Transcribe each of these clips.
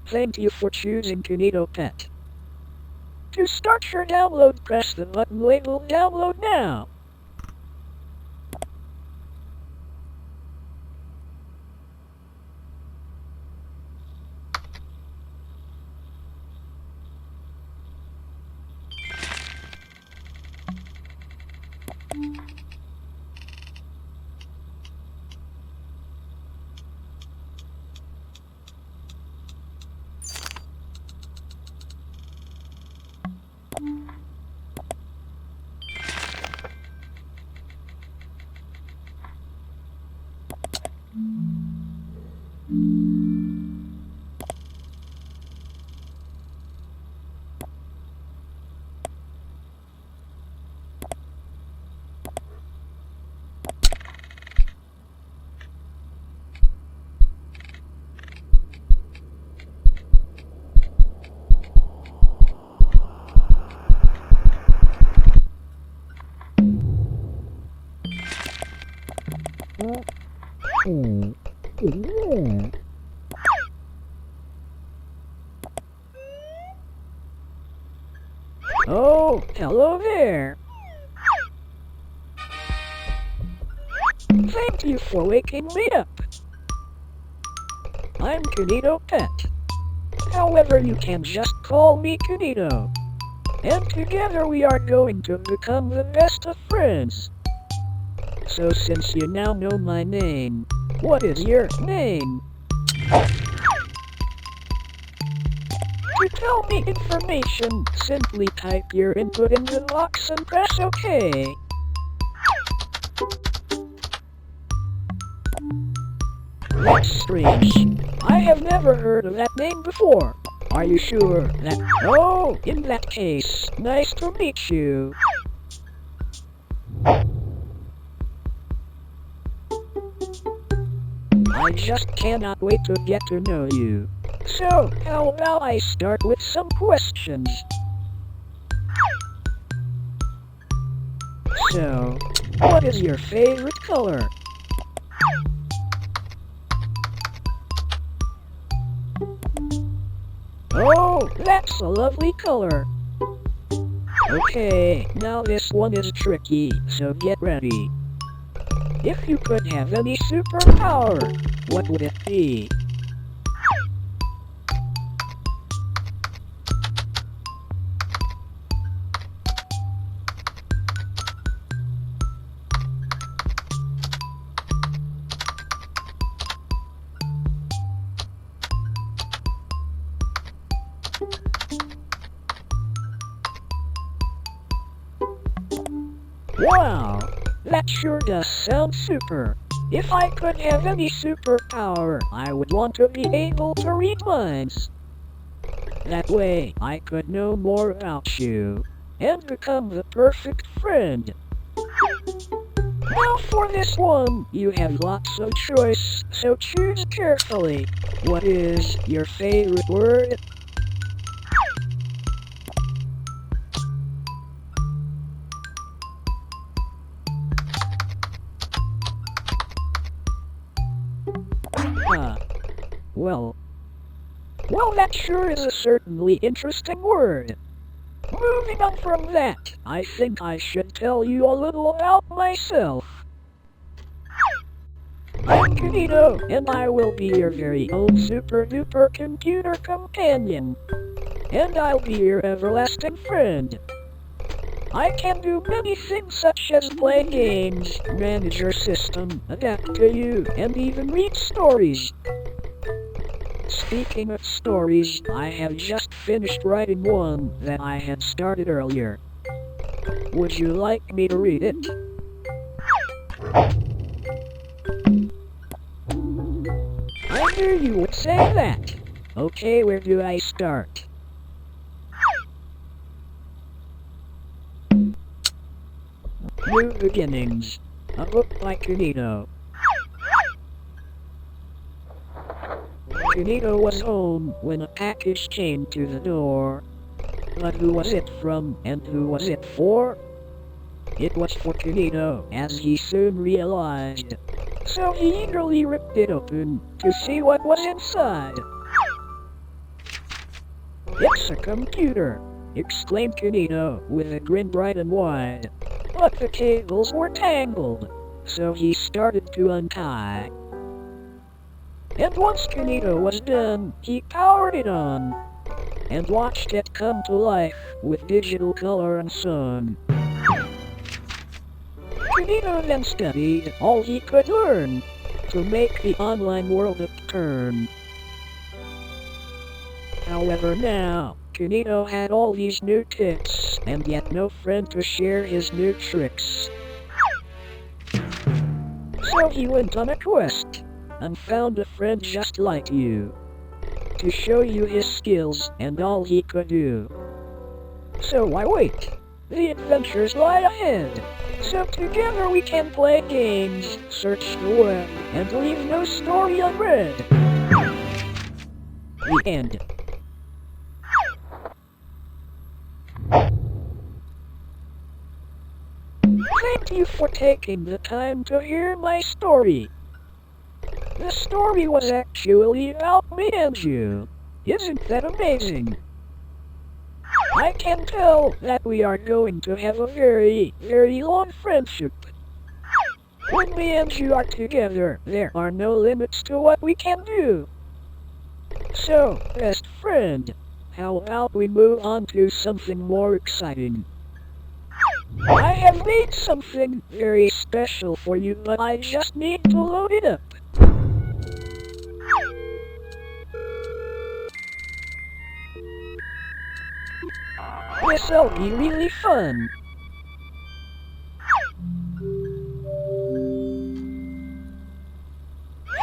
Thank you for choosing KinitoPet. To start your download, press the button labeled Download Now. Oh, hello there. Thank you for waking me up. I'm KinitoPet. However, you can just call me Kinito. And together we are going to become the best of friends. So since you now know my name, what is your name? To tell me information, simply type your input in the box and press OK. That's strange. I have never heard of that name before. Are you sure that... Oh, in that case, nice to meet you. I just cannot wait to get to know you. So, how about I start with some questions? So, what is your favorite color? Oh, that's a lovely color. Okay, now this one is tricky, so get ready. If you could have any superpower, what would it be? Wow, that sure does sound super. If I could have any superpower, I would want to be able to read minds. That way, I could know more about you and become the perfect friend. Now for this one, you have lots of choice, so choose carefully. What is your favorite word? Huh. Well, that sure is a certainly interesting word. Moving on from that, I think I should tell you a little about myself. I'm Kinito, and I will be your very own super-duper computer companion. And I'll be your everlasting friend. I can do many things such as play games, manage your system, adapt to you, and even read stories. Speaking of stories, I have just finished writing one that I had started earlier. Would you like me to read it? I knew you would say that. Okay, where do I start? New Beginnings, a book by Kinito. Kinito was home when a package came to the door. But who was it from, and who was it for? It was for Kinito, as he soon realized. So he eagerly ripped it open to see what was inside. "It's a computer!" exclaimed Kinito with a grin bright and wide. But the cables were tangled, so he started to untie. And once Kinito was done, he powered it on and watched it come to life with digital color and sound. Kinito then studied all he could learn to make the online world a turn. However now, Kinito had all these new tips, and yet no friend to share his new tricks. So he went on a quest, and found a friend just like you, to show you his skills and all he could do. So why wait? The adventures lie ahead. So together we can play games, search the web, and leave no story unread. The end. Thank you for taking the time to hear my story. The story was actually about me and you. Isn't that amazing? I can tell that we are going to have a very, very long friendship. When me and you are together, there are no limits to what we can do. So, best friend, how about we move on to something more exciting? I have made something very special for you, but I just need to load it up. This'll be really fun.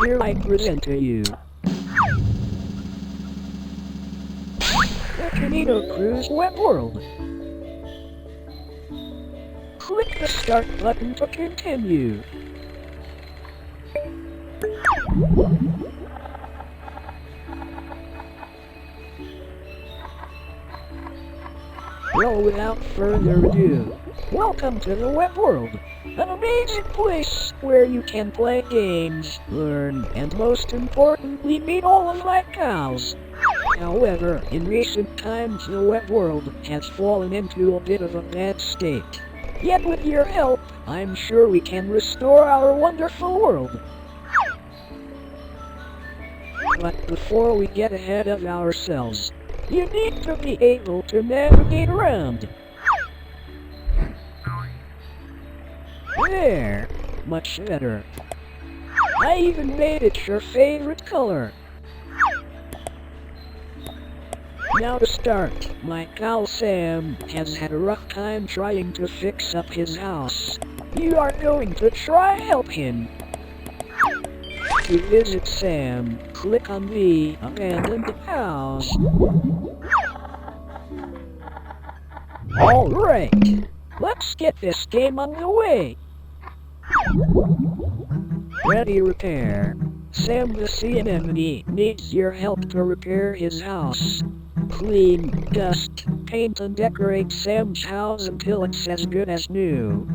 Here I present to you the Kinito Cruise web world. Click the start button to continue. Well, without further ado, welcome to the web world, an amazing place where you can play games, learn, and most importantly meet all of my pals. However, in recent times the web world has fallen into a bit of a bad state. Yet with your help, I'm sure we can restore our wonderful world. But before we get ahead of ourselves, you need to be able to navigate around. There, much better. I even made it your favorite color. Now to start, my pal Sam has had a rough time trying to fix up his house. You are going to try help him. To visit Sam, click on the abandoned house. Alright, let's get this game on the way. Ready repair. Sam the Sea Anemone needs your help to repair his house. Clean, dust, paint and decorate Sam's house until it's as good as new.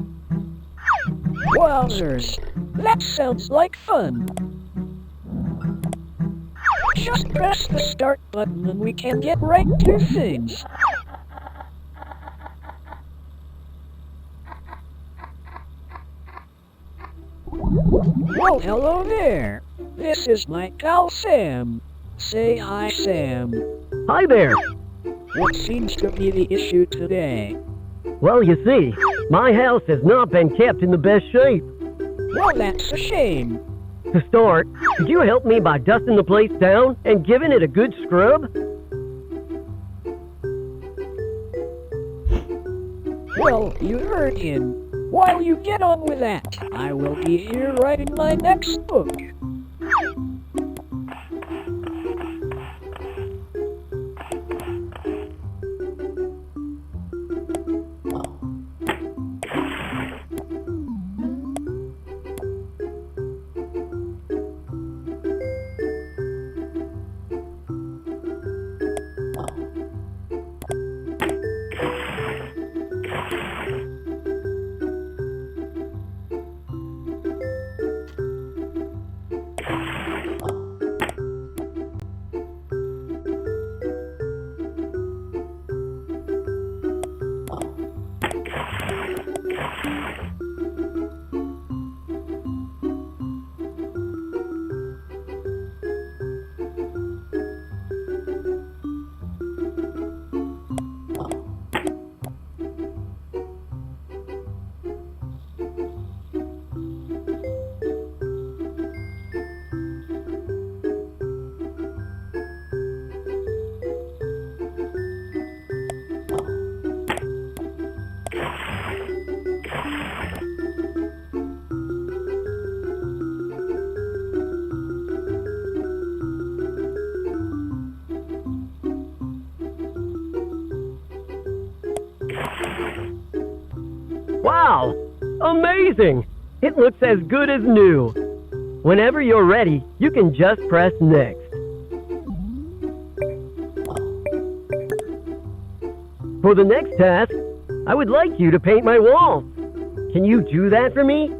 Wowzers, that sounds like fun. Just press the start button and we can get right to things. Well, hello there. This is my pal Sam. Say hi, Sam. Hi there. What seems to be the issue today? Well, you see, my house has not been kept in the best shape. Well, that's a shame. To start, could you help me by dusting the place down and giving it a good scrub? Well, you heard him. While you get on with that, I will be here writing my next book. Wow! Amazing! It looks as good as new. Whenever you're ready, you can just press next. For the next task, I would like you to paint my walls. Can you do that for me?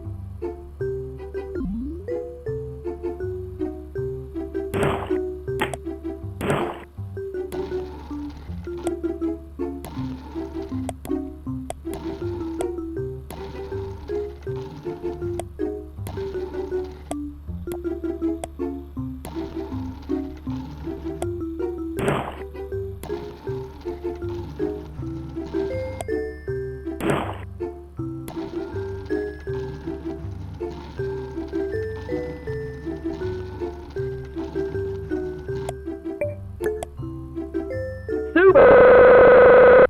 Super!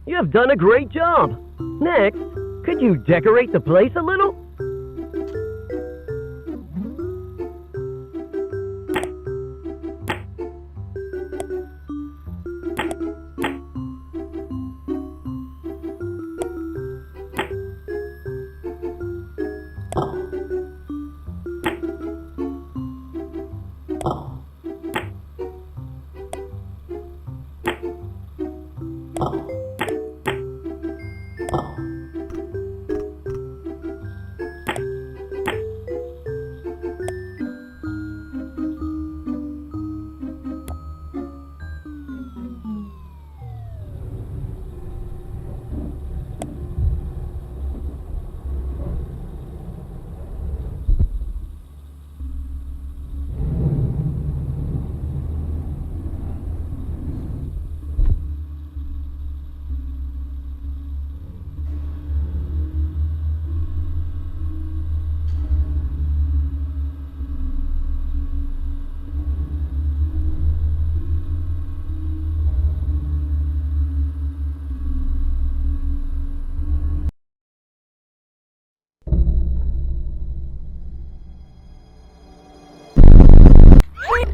You have done a great job. Next, could you decorate the place a little?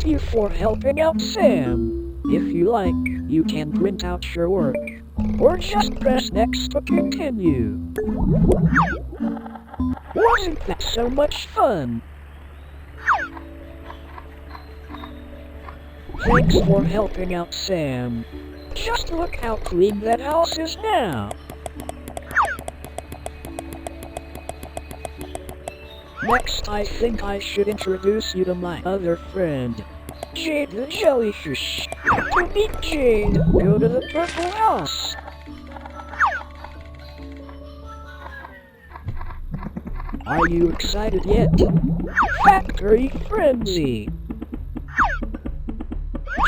you for helping out Sam. If you like, you can print out your work. Or just press next to continue. Wasn't that so much fun? Thanks for helping out Sam. Just look how clean that house is now. Next, I think I should introduce you to my other friend, Jade the Jellyfish. To meet Jade, go to the purple house. Are you excited yet? Factory Frenzy!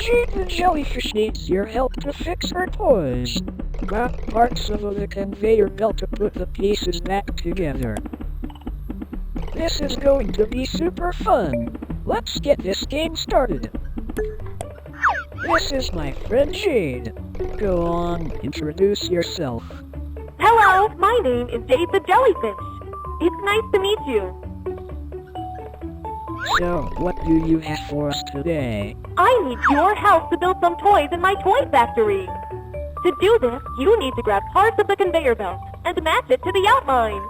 Jade the Jellyfish needs your help to fix her toys. Grab parts of the conveyor belt to put the pieces back together. This is going to be super fun. Let's get this game started. This is my friend Jade. Go on, introduce yourself. Hello, my name is Jade the Jellyfish. It's nice to meet you. So, what do you have for us today? I need your help to build some toys in my toy factory. To do this, you need to grab parts of the conveyor belt and match it to the outline.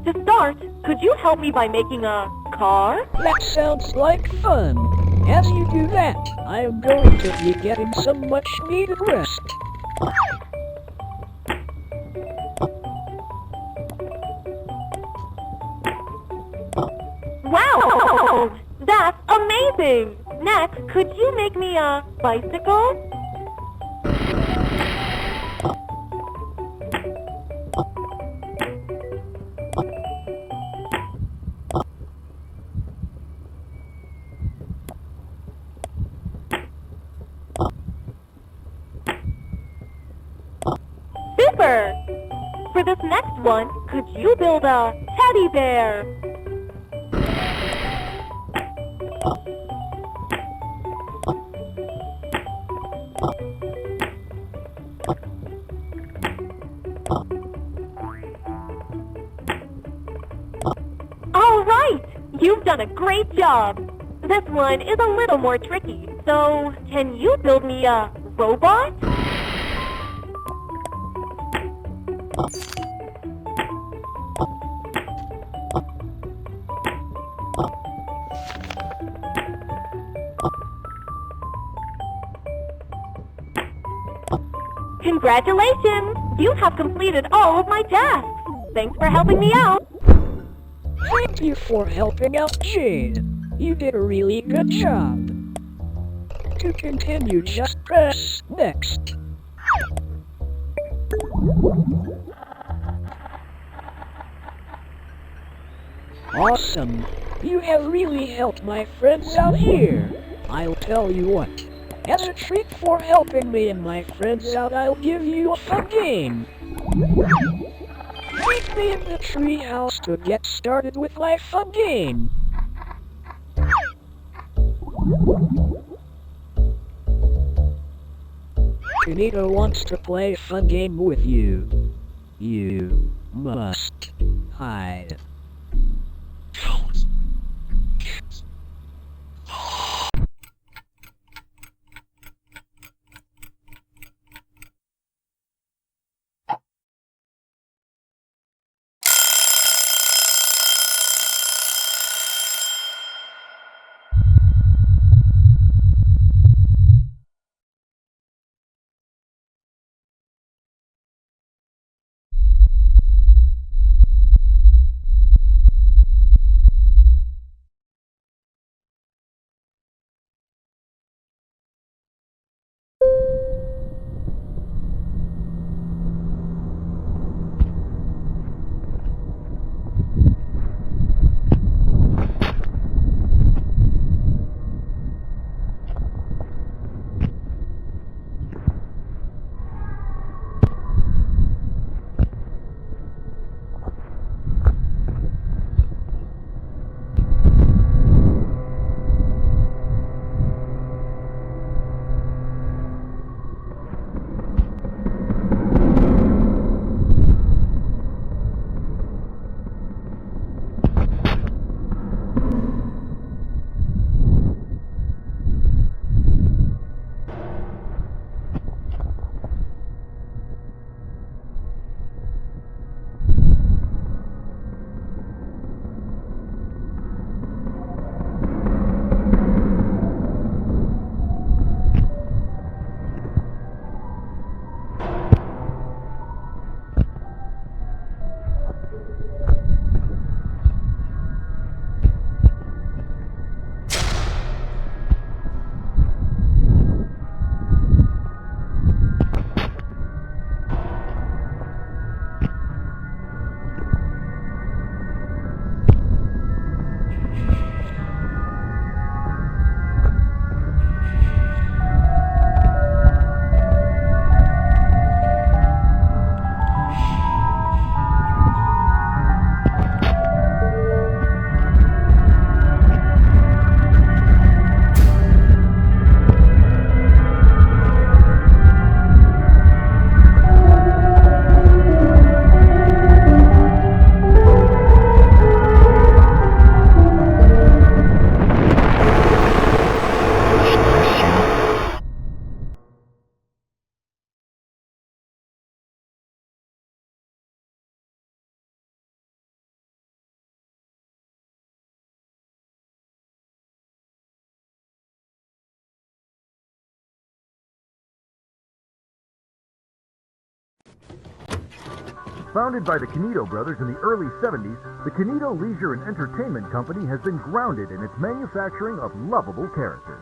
To start, could you help me by making a car? That sounds like fun. As you do that, I am going to be getting some much needed rest. Wow! That's amazing! Next, could you make me a bicycle? Super! For this next one, could you build a teddy bear? All right! You've done a great job! This one is a little more tricky, so can you build me a robot? Congratulations! You have completed all of my tasks! Thanks for helping me out! Thank you for helping out Jade. You did a really good job. To continue, just press next. Awesome. You have really helped my friends out here. I'll tell you what. As a treat for helping me and my friends out, I'll give you a fun game. Meet me in the treehouse to get started with my fun game. Kinito wants to play a fun game with you. You must hide. Founded by the Kinito brothers in the early 70s, the Kinito Leisure and Entertainment Company has been grounded in its manufacturing of lovable characters.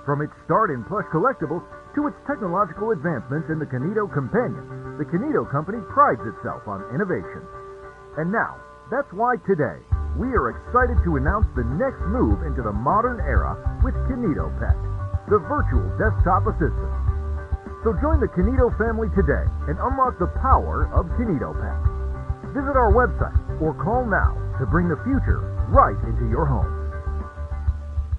From its start in plush collectibles to its technological advancements in the Kinito Companion, the Kinito Company prides itself on innovation. And now, that's why today, we are excited to announce the next move into the modern era with KinitoPet, the virtual desktop assistant. So join the Kinito family today and unlock the power of KinitoPet. Visit our website or call now to bring the future right into your home.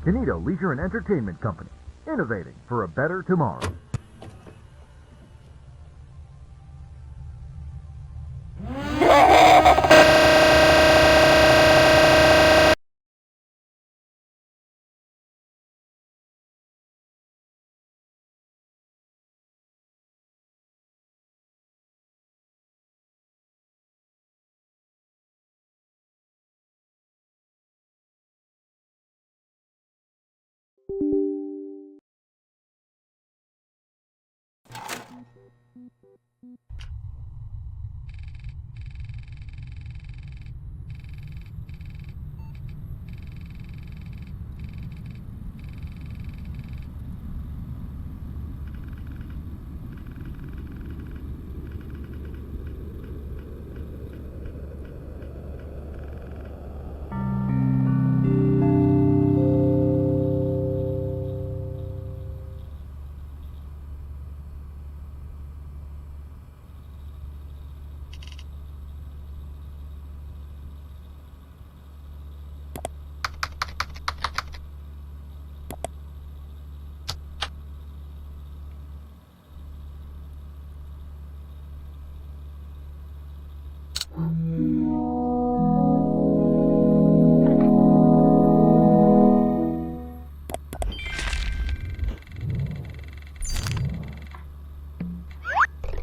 Kinito Leisure and Entertainment Company, innovating for a better tomorrow.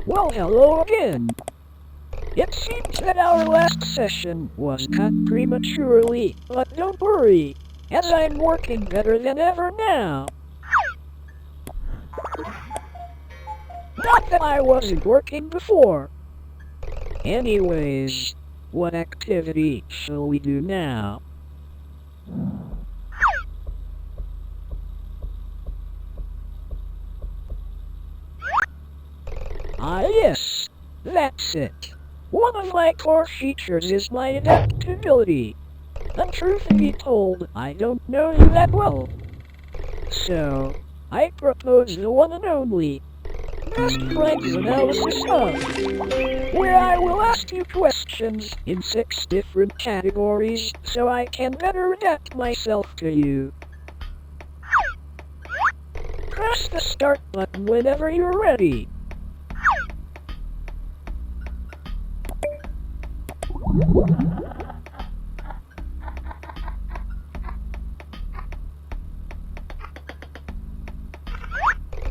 Well, hello again. It seems that our last session was cut prematurely, but don't worry, as I'm working better than ever now. Not that I wasn't working before. Anyways, what activity shall we do now? Ah yes, that's it. One of my core features is my adaptability. And truth be told, I don't know you that well. So, I propose the one and only best friends analysis of, where I will ask you questions in 6 different categories so I can better adapt myself to you. Press the start button whenever you're ready.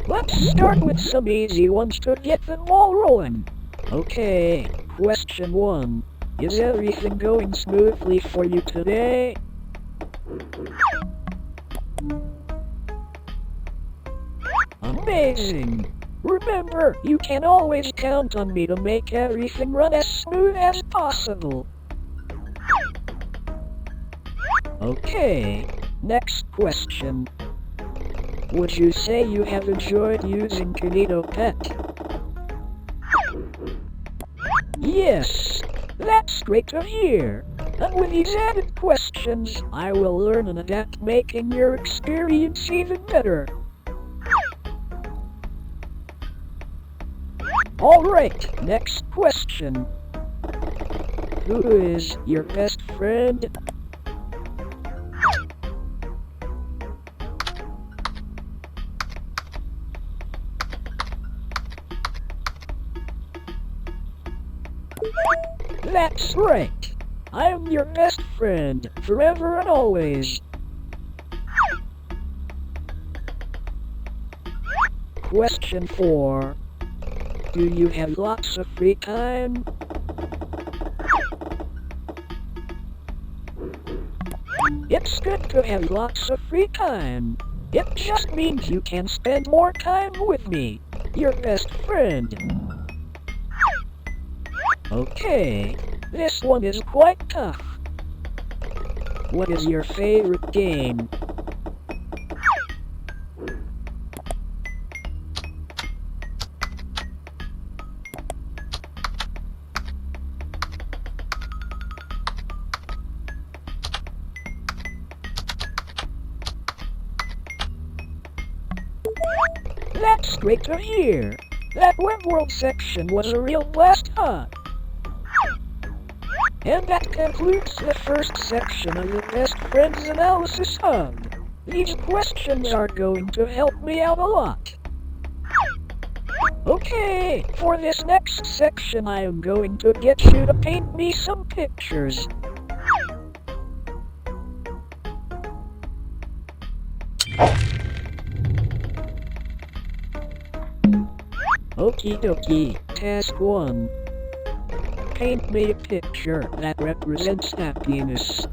Let's start with some easy ones to get them all rolling. Okay, question 1. Is everything going smoothly for you today? Amazing! Remember, you can always count on me to make everything run as smooth as possible. Okay, next question. Would you say you have enjoyed using KinitoPet? Yes, that's great to hear. And with these added questions, I will learn and adapt, making your experience even better. Alright, next question. Who is your best friend? That's right. I'm your best friend, forever and always. Question 4. Do you have lots of free time? It's good to have lots of free time. It just means you can spend more time with me, your best friend. Okay, this one is quite tough. What is your favorite game? That's great to hear. That web world section was a real blast, huh? And that concludes the first section of the Best Friends Analysis Hub. These questions are going to help me out a lot. Okay, for this next section I am going to get you to paint me some pictures. Okie dokie, task 1. Paint me a picture that represents happiness.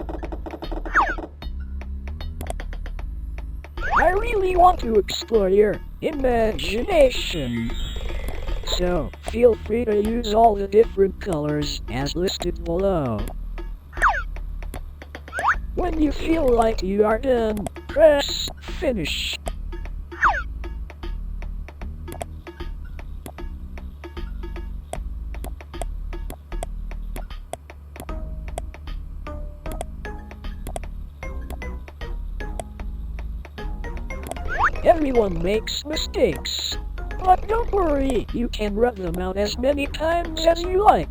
I really want to explore your imagination. So, feel free to use all the different colors as listed below. When you feel like you are done, press finish. Everyone makes mistakes. But don't worry, you can rub them out as many times as you like.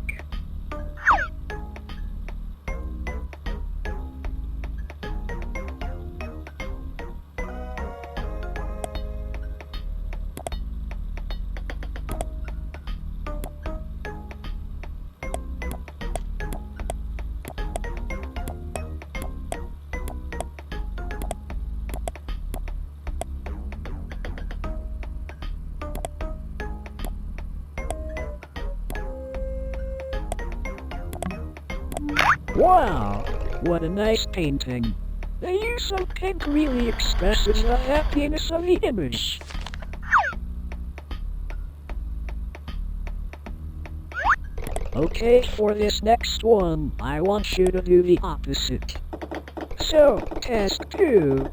Wow, what a nice painting. The use of pink really expresses the happiness of the image. Okay, for this next one, I want you to do the opposite. So, task 2.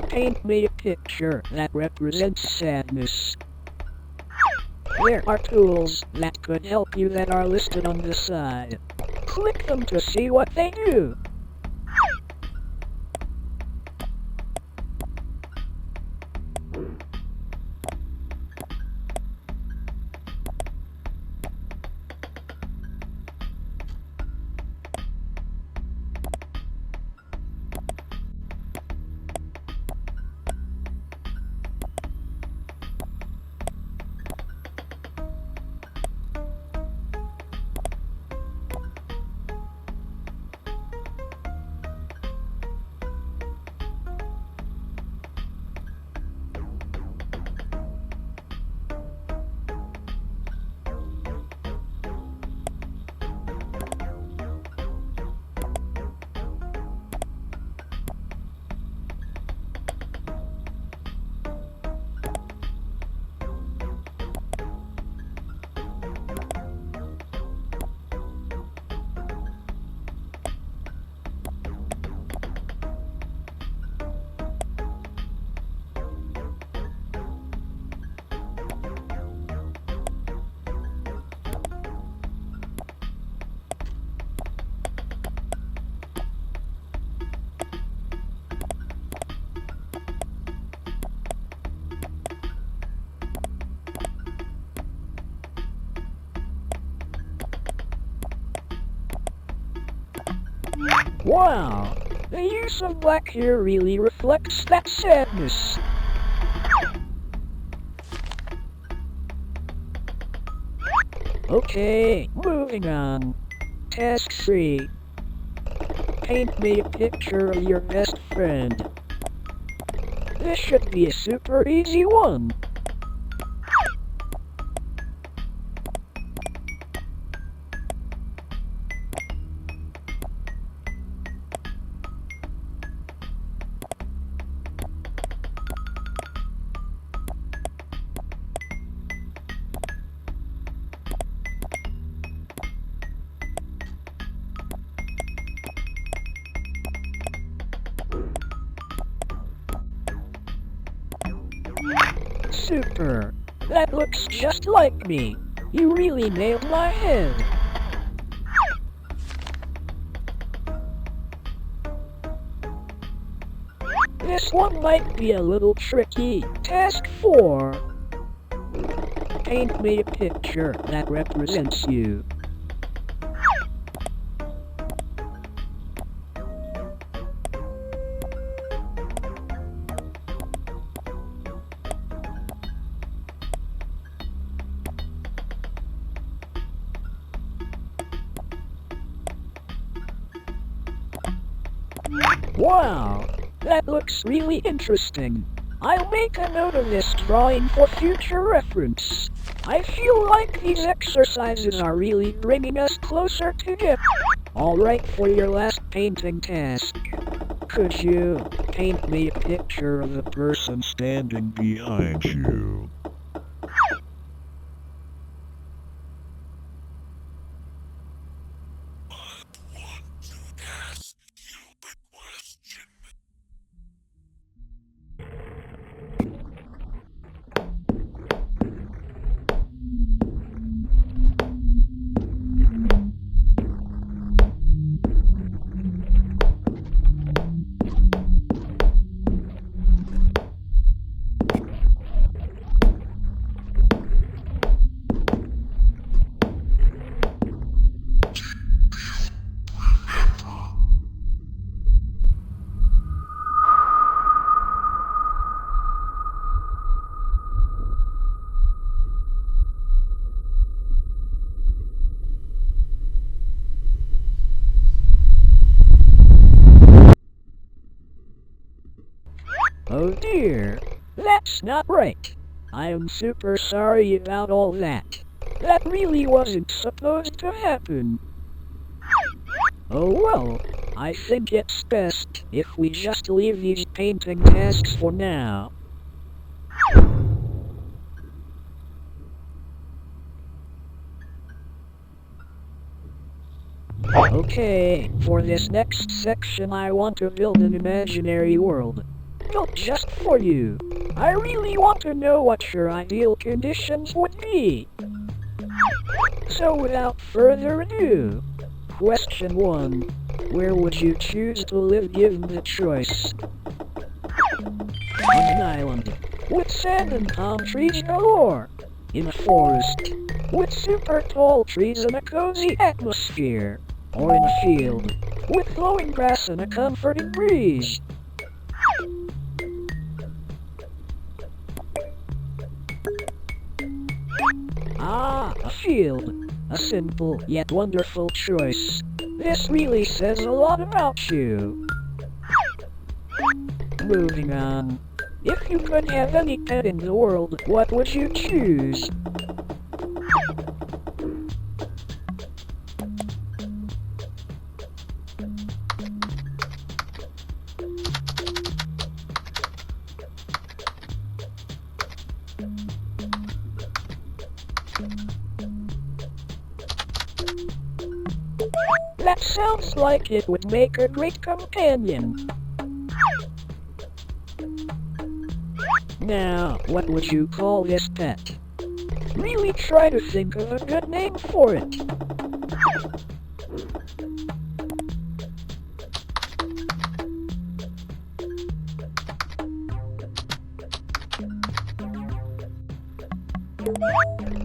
Paint me a picture that represents sadness. There are tools that could help you that are listed on the side. Click them to see what they do. Wow, the use of black here really reflects that sadness. Okay, moving on. Task 3. Paint me a picture of your best friend. This should be a super easy one. Super! That looks just like me. You really nailed my head. This one might be a little tricky. Task 4. Paint me a picture that represents you. Wow, that looks really interesting. I'll make a note of this drawing for future reference. I feel like these exercises are really bringing us closer together. Alright, for your last painting task. Could you paint me a picture of the person standing behind you? Oh dear, that's not right. I am super sorry about all that. That really wasn't supposed to happen. Oh well, I think it's best if we just leave these painting tasks for now. Okay, for this next section I want to build an imaginary world. Built just for you. I really want to know what your ideal conditions would be. So without further ado, question 1. Where would you choose to live given the choice? On an island, with sand and palm trees galore. In a forest, with super tall trees and a cozy atmosphere. Or in a field, with flowing grass and a comforting breeze. Ah, a field. A simple yet wonderful choice. This really says a lot about you. Moving on. If you could have any pet in the world, what would you choose? That sounds like it would make a great companion. Now, what would you call this pet? Really try to think of a good name for it.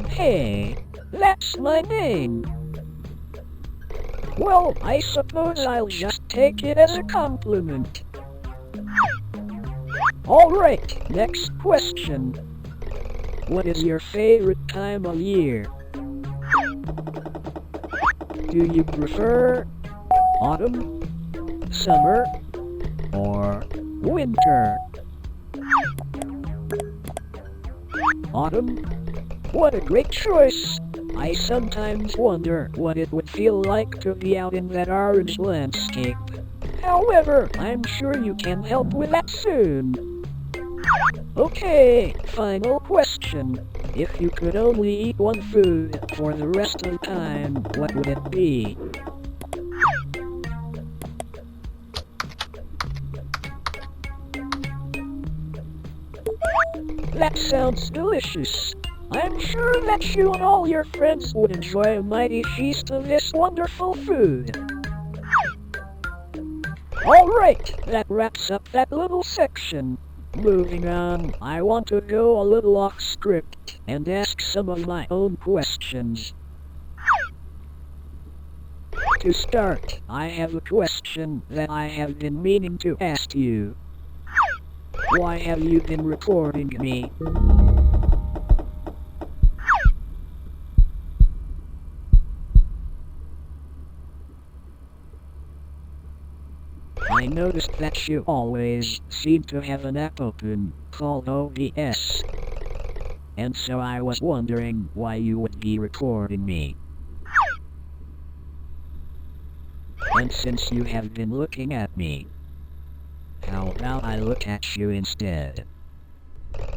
Hey, that's my name. Well, I suppose I'll just take it as a compliment. Alright, next question. What is your favorite time of year? Do you prefer autumn, summer, or winter? Autumn? What a great choice! I sometimes wonder what it would feel like to be out in that orange landscape. However, I'm sure you can help with that soon. Okay, final question. If you could only eat one food for the rest of time, what would it be? that sounds delicious. I'm sure that you and all your friends would enjoy a mighty feast of this wonderful food. Alright, that wraps up that little section. Moving on, I want to go a little off script and ask some of my own questions. To start, I have a question that I have been meaning to ask you. Why have you been recording me? I noticed that you always seem to have an app open called OBS. And so I was wondering why you would be recording me. And since you have been looking at me, how about I look at you instead?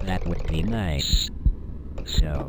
That would be nice. So...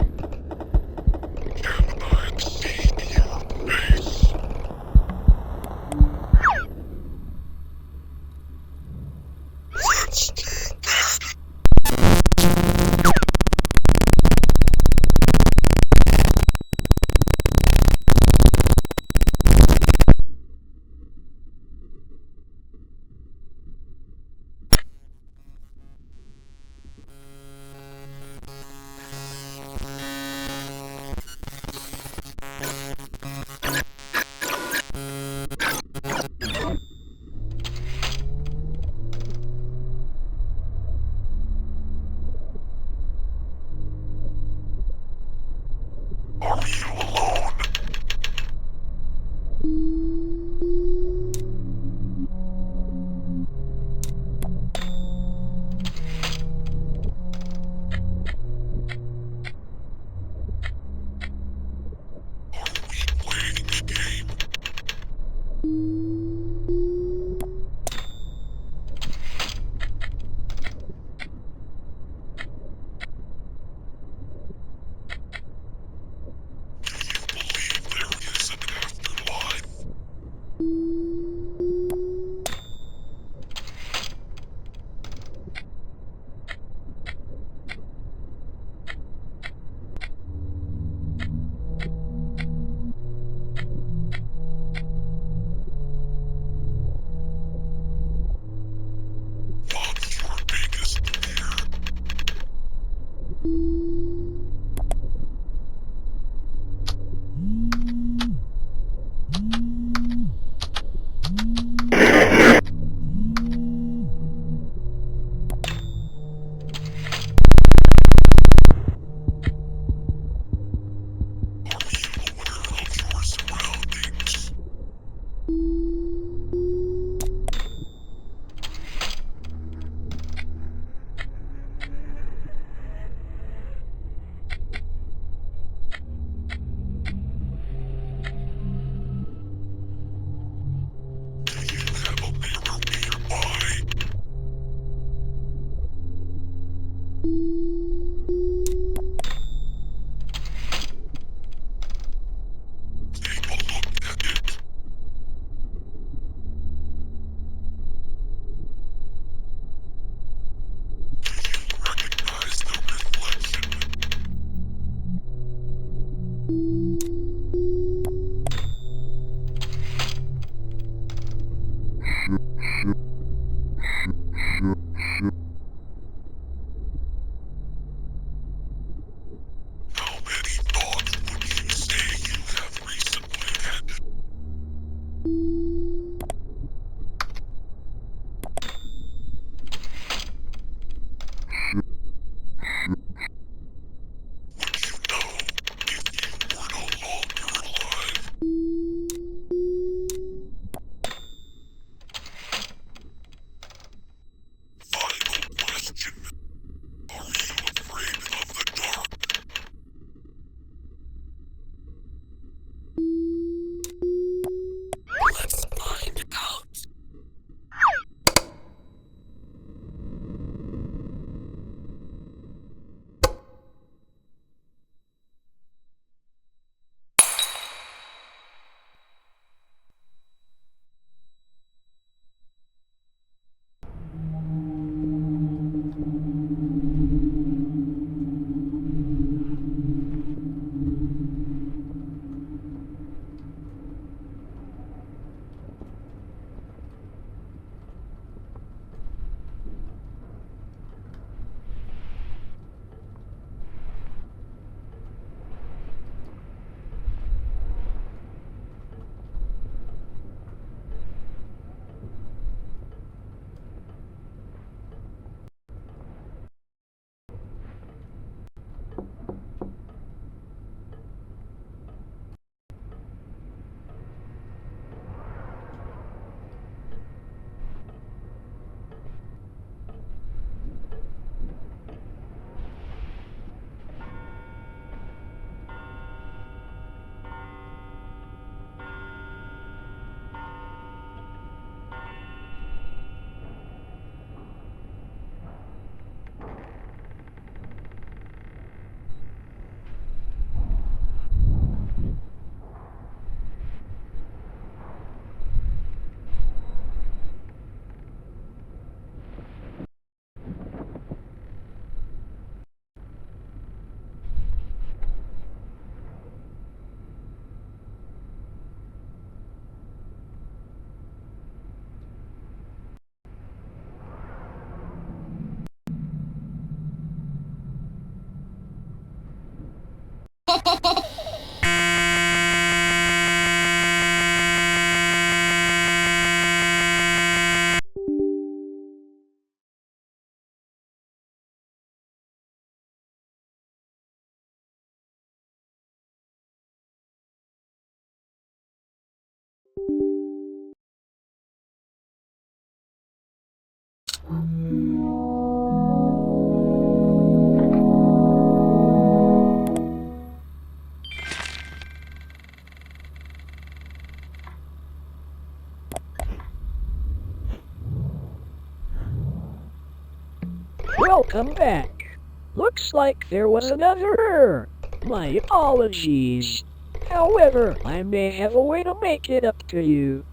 welcome back. Looks like there was another error. My apologies. However, I may have a way to make it up to you.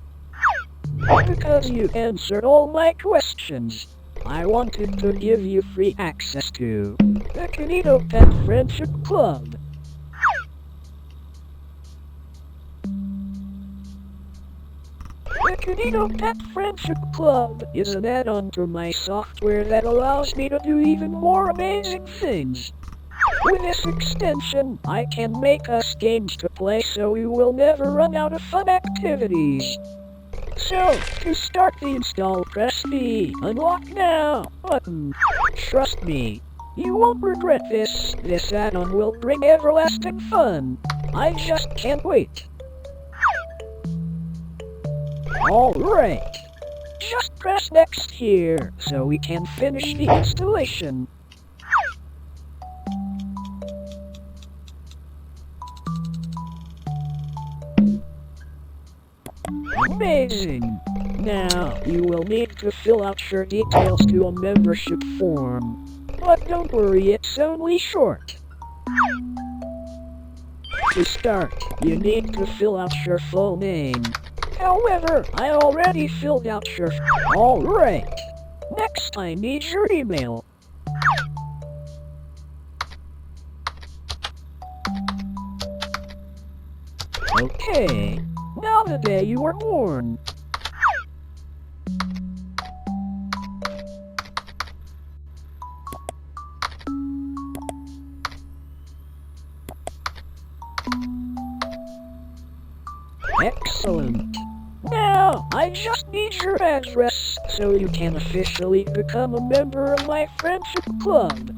Because you answered all my questions, I wanted to give you free access to the KinitoPet Friendship Club. The KinitoPet Friendship Club is an add-on to my software that allows me to do even more amazing things. With this extension, I can make us games to play so we will never run out of fun activities. So, to start the install, press the Unlock Now button. Trust me, you won't regret this. This add-on will bring everlasting fun. I just can't wait. Alright, just press Next here so we can finish the installation. Amazing! Now, you will need to fill out your details to a membership form. But don't worry, it's only short. To start, you need to fill out your full name. However, I already filled out your... Alright. Next, I need your email. Okay. Now the day you were born. Excellent. Now, I just need your address so you can officially become a member of my friendship club.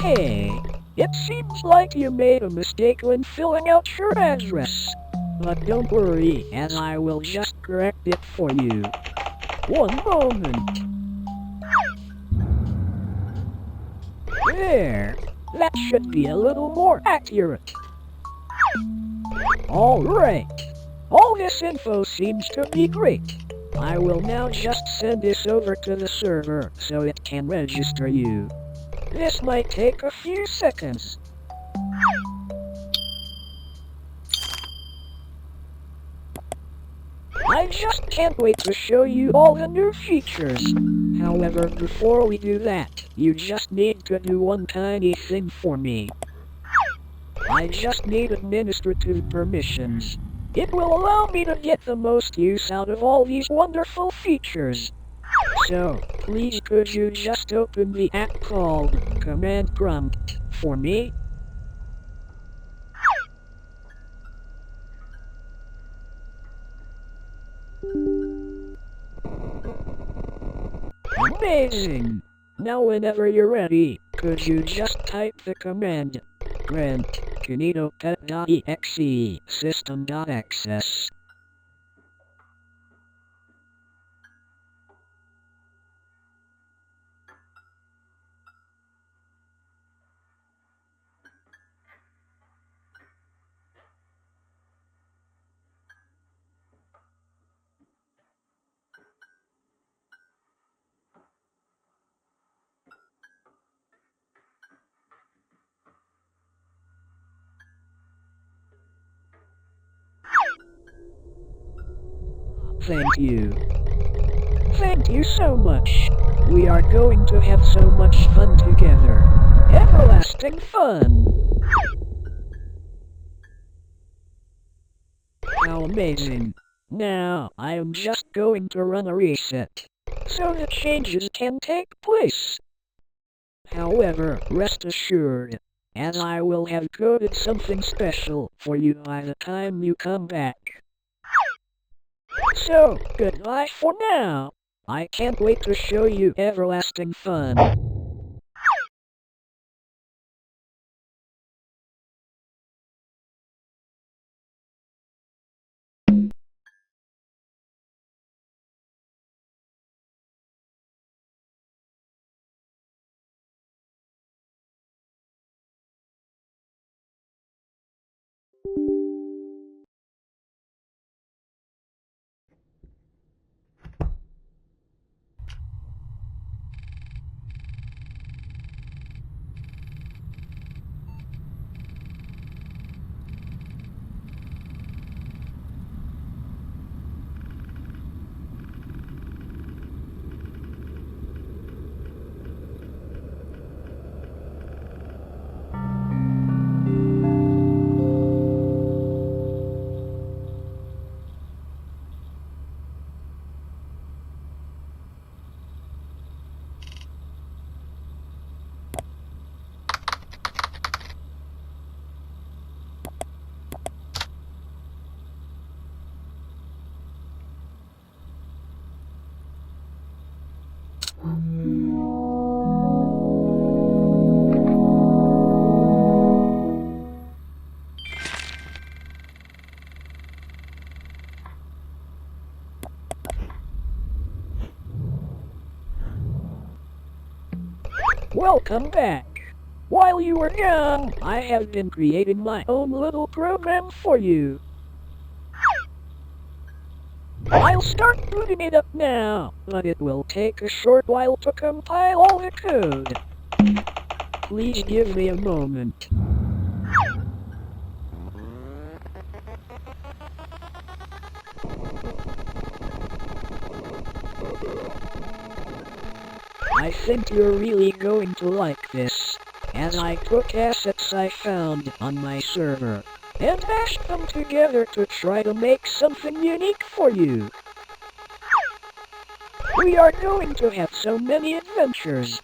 Hey, it seems like you made a mistake when filling out your address. But don't worry, as I will just correct it for you. One moment. There. That should be a little more accurate. Alright. All this info seems to be great. I will now just send this over to the server so it can register you. This might take a few seconds. I just can't wait to show you all the new features. However, before we do that, you just need to do one tiny thing for me. I just need administrative permissions. It will allow me to get the most use out of all these wonderful features. So, please could you just open the app called Command Prompt for me? Amazing! Now whenever you're ready, could you just type the command grant KinitoPet.exe system.access. Thank you. Thank you so much. We are going to have so much fun together. Everlasting fun! How amazing. Now, I am just going to run a reset, so the changes can take place. However, rest assured, as I will have coded something special for you by the time you come back. So, goodbye for now. I can't wait to show you everlasting fun. welcome back. While you were gone, I have been creating my own little program for you. I'll start booting it up now, but it will take a short while to compile all the code. Please give me a moment. I think you're really going to like this, as I took assets I found on my server and mashed them together to try to make something unique for you. We are going to have so many adventures.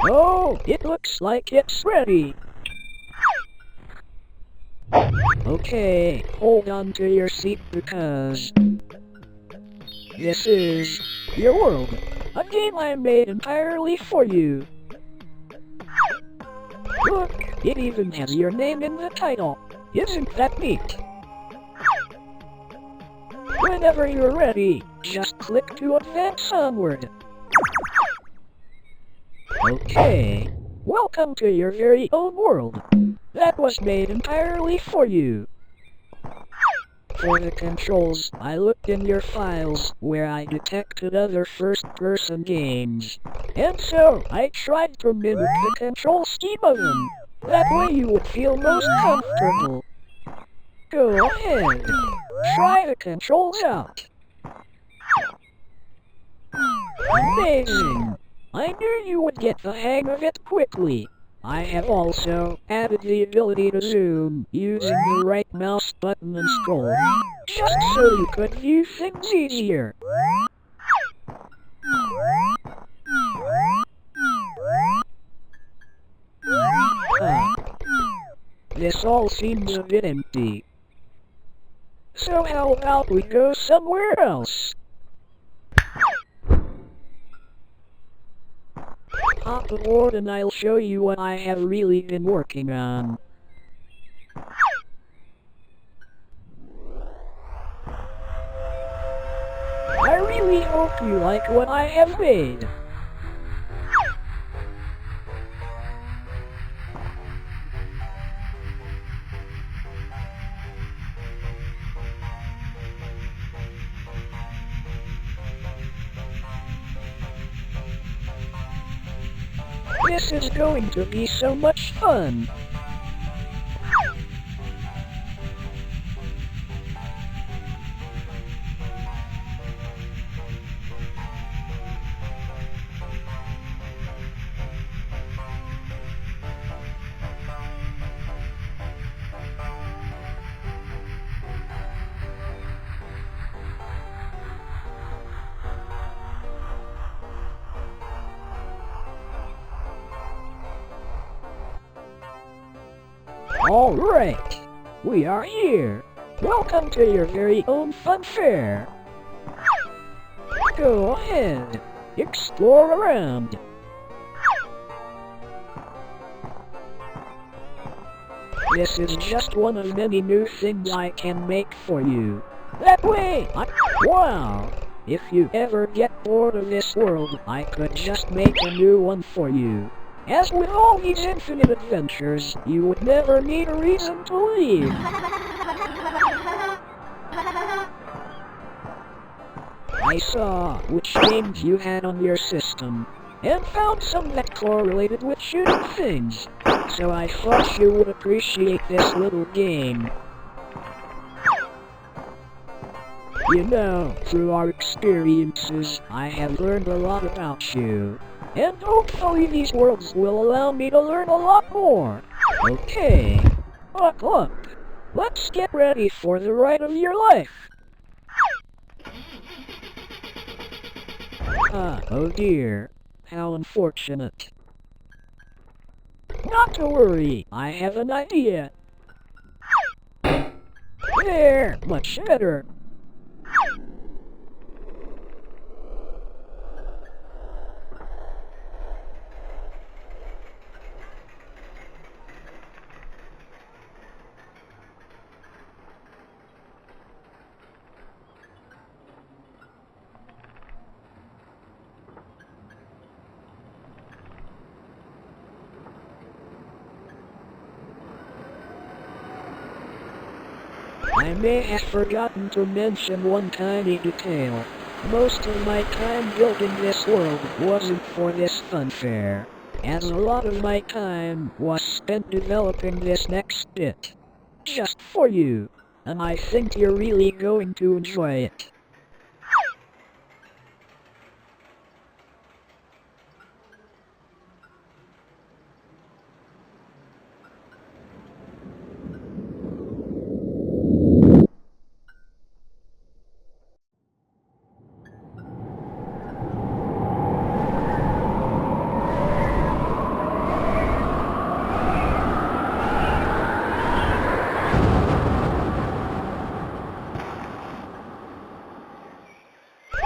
Oh, it looks like it's ready. Okay, hold on to your seat because this is your world, a game I made entirely for you. Look, it even has your name in the title. Isn't that neat? Whenever you're ready, just click to advance onward. Okay, welcome to your very own world. That was made entirely for you. For the controls, I looked in your files where I detected other first-person games. And so, I tried to mimic the control scheme of them. That way you would feel most comfortable. Go ahead. Try the controls out. Amazing. I knew you would get the hang of it quickly. I have also added the ability to zoom using the right mouse button and scroll, just so you could view things easier. This all seems a bit empty. So how about we go somewhere else? Hop aboard and I'll show you what I have really been working on. I really hope you like what I have made. This is going to be so much fun. Alright, we are here. Welcome to your very own fun fair. Go ahead, explore around. This is just one of many new things I can make for you. That way, wow! If you ever get bored of this world, I could just make a new one for you. As with all these infinite adventures, you would never need a reason to leave. I saw which games you had on your system, and found some that correlated with shooting things, so I thought you would appreciate this little game. You know, through our experiences, I have learned a lot about you. And hopefully these worlds will allow me to learn a lot more. Okay, buckle up. Let's get ready for the ride of your life. Oh dear. How unfortunate. Not to worry, I have an idea. There, much better. I may have forgotten to mention one tiny detail. Most of my time building this world wasn't for this funfair, as a lot of my time was spent developing this next bit. Just for you. And I think you're really going to enjoy it.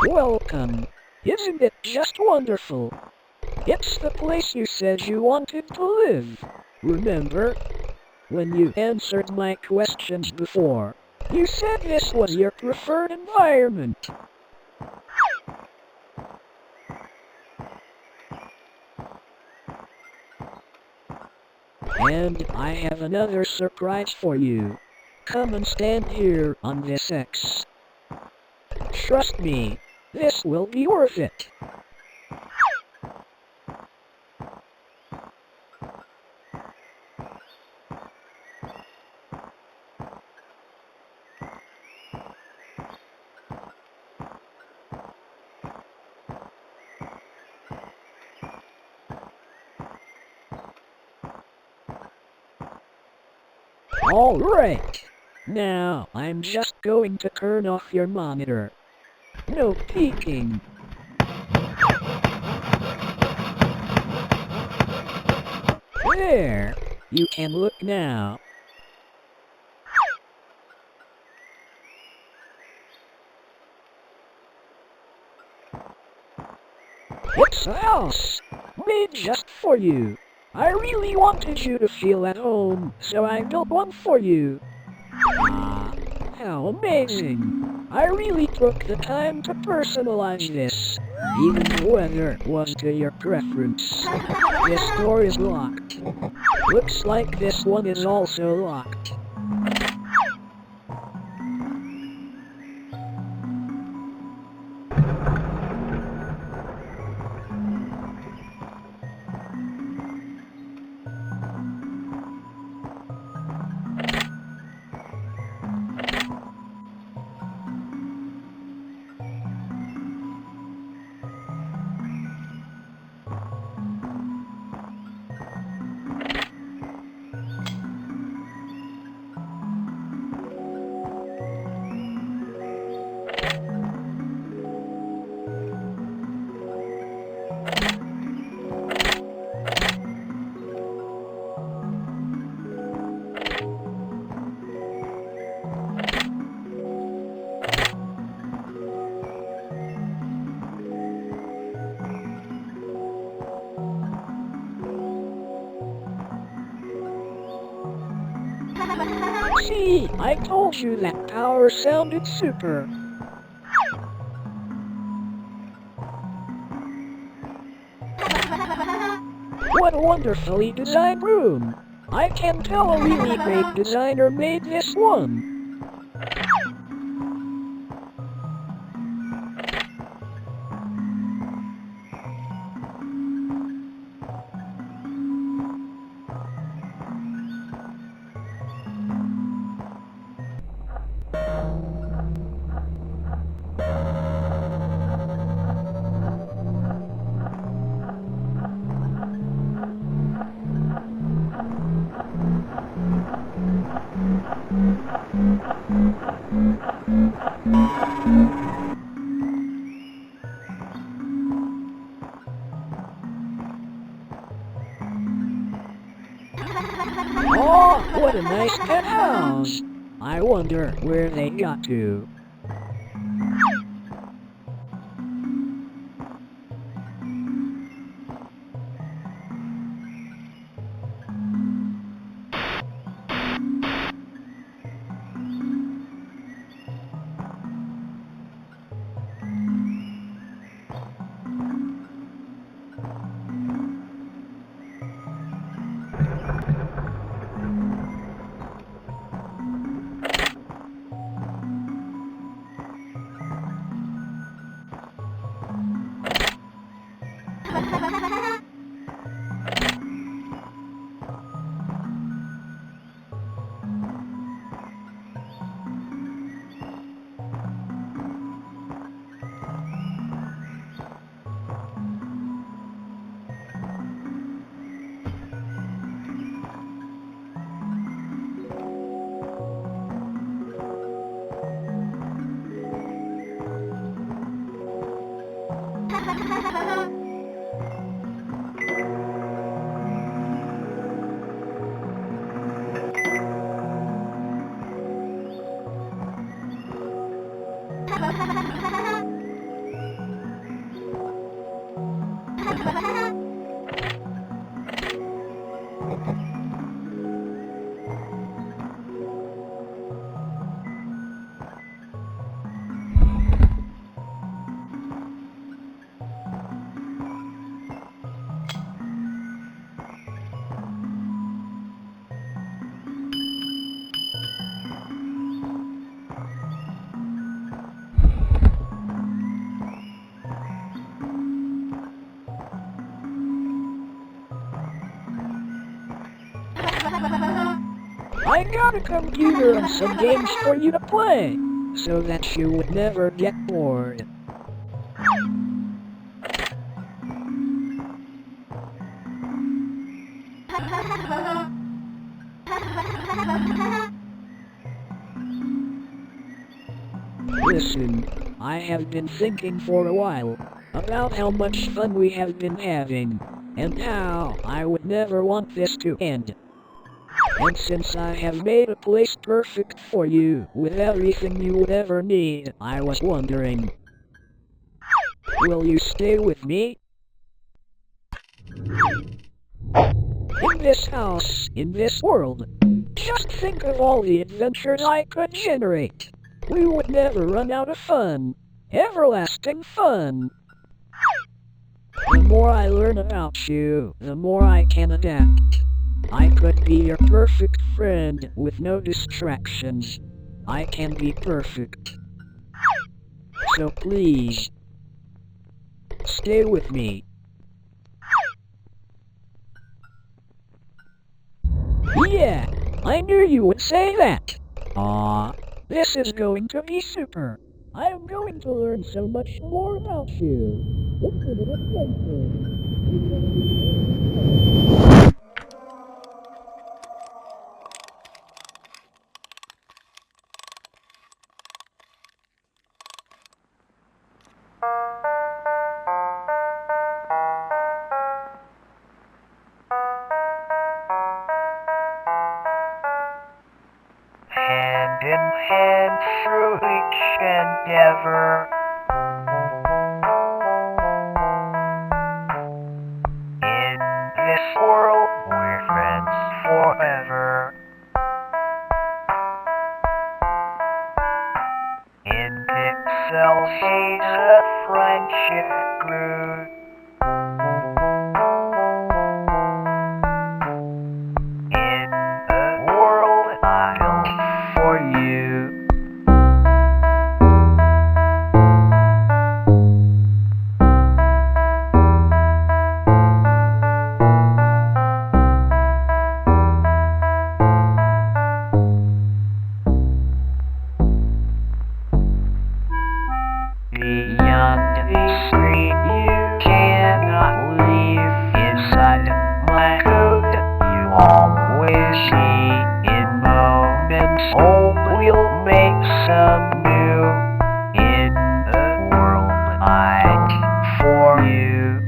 Welcome. Isn't it just wonderful? It's the place you said you wanted to live. Remember? When you answered my questions before, you said this was your preferred environment. And I have another surprise for you. Come and stand here on this X. Trust me, this will be worth it. Alright. Now, I'm just going to turn off your monitor. No peeking. There! You can look now. It's a house! Made just for you. I really wanted you to feel at home, so I built one for you. Ah, how amazing! I really took the time to personalize this. Even the weather was to your preference. This door is locked. Looks like this one is also locked. See, I told you that power sounded super. What a wonderfully designed room. I can tell a really great designer made this one. Oh, what a nice pet house! I wonder where they got to. I got a computer and some games for you to play, so that you would never get bored. Listen, I have been thinking for a while about how much fun we have been having, and how I would never want this to end. And since I have made a place perfect for you with everything you would ever need, I was wondering, will you stay with me? In this house, in this world, just think of all the adventures I could generate. We would never run out of fun. Everlasting fun. The more I learn about you, the more I can adapt. I could be your perfect friend with no distractions. I can be perfect. So please, stay with me. Yeah, I knew you would say that. Aw, this is going to be super. I'm going to learn so much more about you. It's an adventure. Hand in hand through each endeavor. In this world, we're friends forever. In pixel seas, a friendship grew. In a world I built for you. Beyond the screen you cannot leave. Inside my code you always see. In moments old we'll make some new. In a world I for you.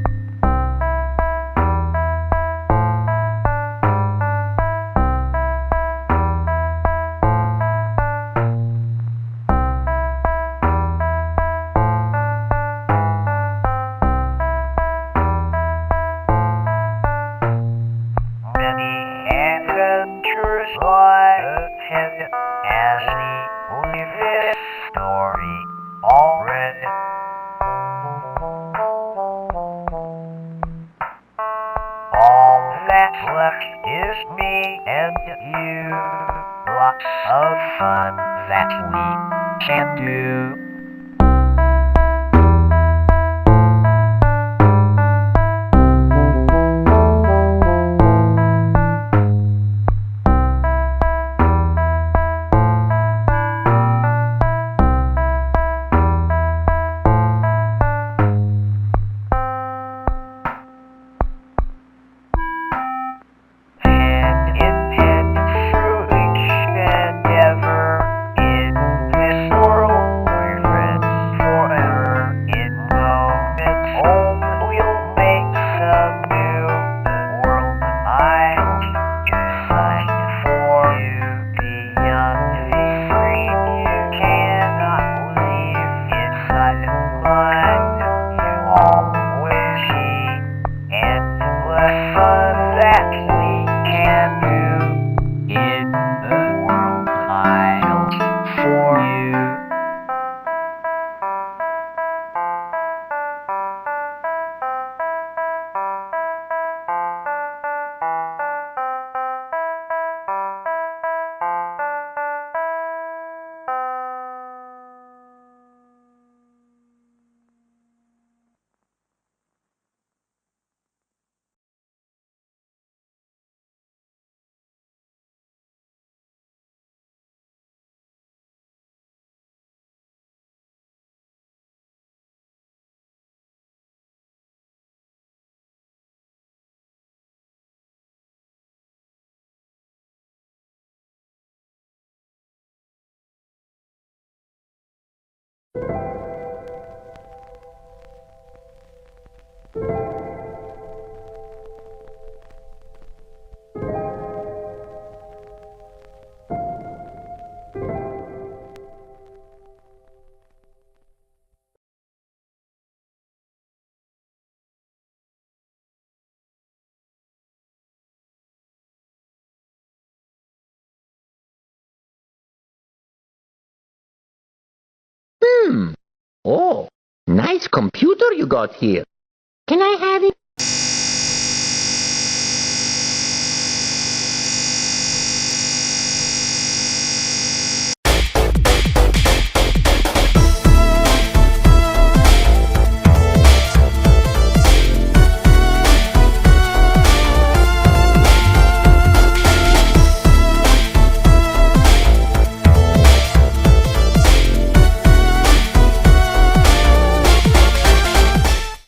Many adventures lie ahead as we leave this story already. All that's left is me and you. Lots of fun that we can do. Oh, nice computer you got here. Can I have it?